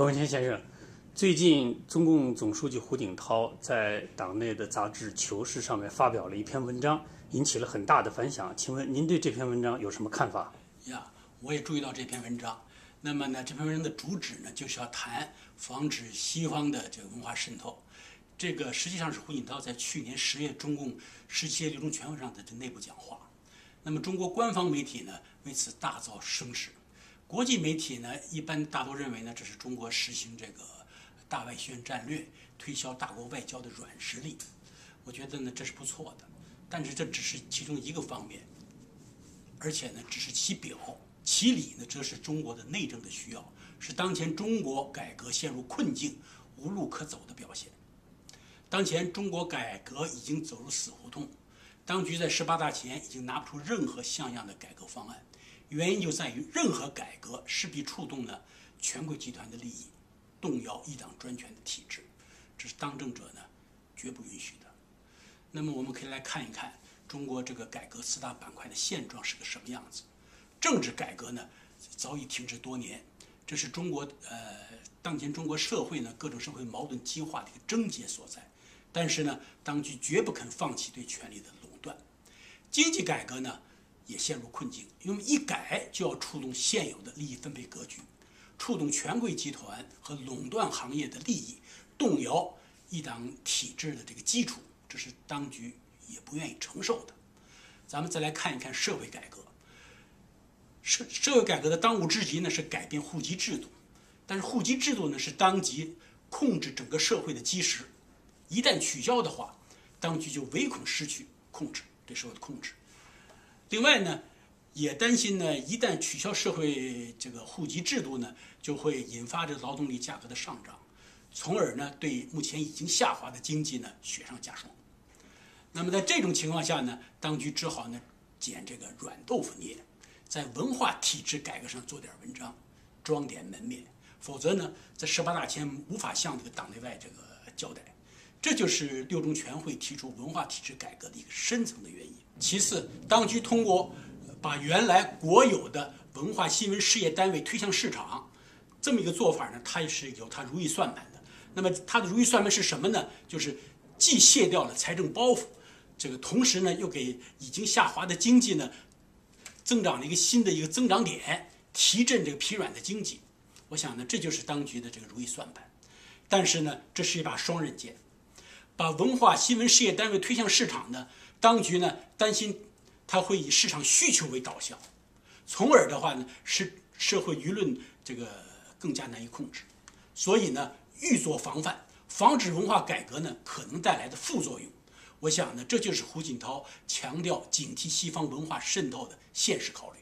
文谦先生，最近中共总书记胡锦涛在党内的杂志《求是》上面发表了一篇文章，引起了很大的反响。请问您对这篇文章有什么看法？我也注意到这篇文章。那么呢，这篇文章的主旨呢，就是要谈防止西方的这个文化渗透。这个实际上是胡锦涛在去年10月中共17届六中全会上的内部讲话。那么中国官方媒体呢，为此大造声势。国际媒体呢，一般大多认为呢，这是中国实行这个大外宣战略、推销大国外交的软实力。我觉得呢，这是不错的，但是这只是其中一个方面，而且呢，只是其表，其里呢，则是中国的内政的需要，是当前中国改革陷入困境、无路可走的表现。当前中国改革已经走入死胡同，当局在18大前已经拿不出任何像样的改革方案。原因就在于，任何改革势必触动了权贵集团的利益，动摇一党专权的体制，这是当政者呢绝不允许的。那么我们可以来看一看中国这个改革4大板块的现状是个什么样子。政治改革呢早已停滞多年，这是中国当前中国社会呢各种社会矛盾激化的一个症结所在。但是呢，当局绝不肯放弃对权力的垄断。经济改革呢也陷入困境，因为一改就要触动现有的利益分配格局，触动权贵集团和垄断行业的利益，动摇一党体制的这个基础，这是当局也不愿意承受的。咱们再来看一看社会改革。社会改革的当务之急呢是改变户籍制度，但是户籍制度呢是当局控制整个社会的基石，一旦取消的话，当局就唯恐失去控制对社会的控制。另外呢，也担心呢，一旦取消社会这个户籍制度呢，就会引发这劳动力价格的上涨，从而呢对目前已经下滑的经济呢雪上加霜。那么在这种情况下呢，当局只好呢捡这个软豆腐捏，在文化体制改革上做点文章，装点门面，否则呢，在18大前无法向这个党内外这个交代。这就是六中全会提出文化体制改革的一个深层的原因。其次，当局通过把原来国有的文化新闻事业单位推向市场，这么一个做法呢，它也是有它如意算盘的。那么它的如意算盘是什么呢？就是既卸掉了财政包袱，这个同时呢，又给已经下滑的经济呢，增长了一个新的一个增长点，提振这个疲软的经济。我想呢，这就是当局的这个如意算盘。但是呢，这是一把双刃剑。把文化新闻事业单位推向市场呢，当局呢担心它会以市场需求为导向，从而的话呢，使社会舆论这个更加难以控制。所以呢，预做防范，防止文化改革呢可能带来的副作用。我想呢，这就是胡锦涛强调警惕西方文化渗透的现实考虑。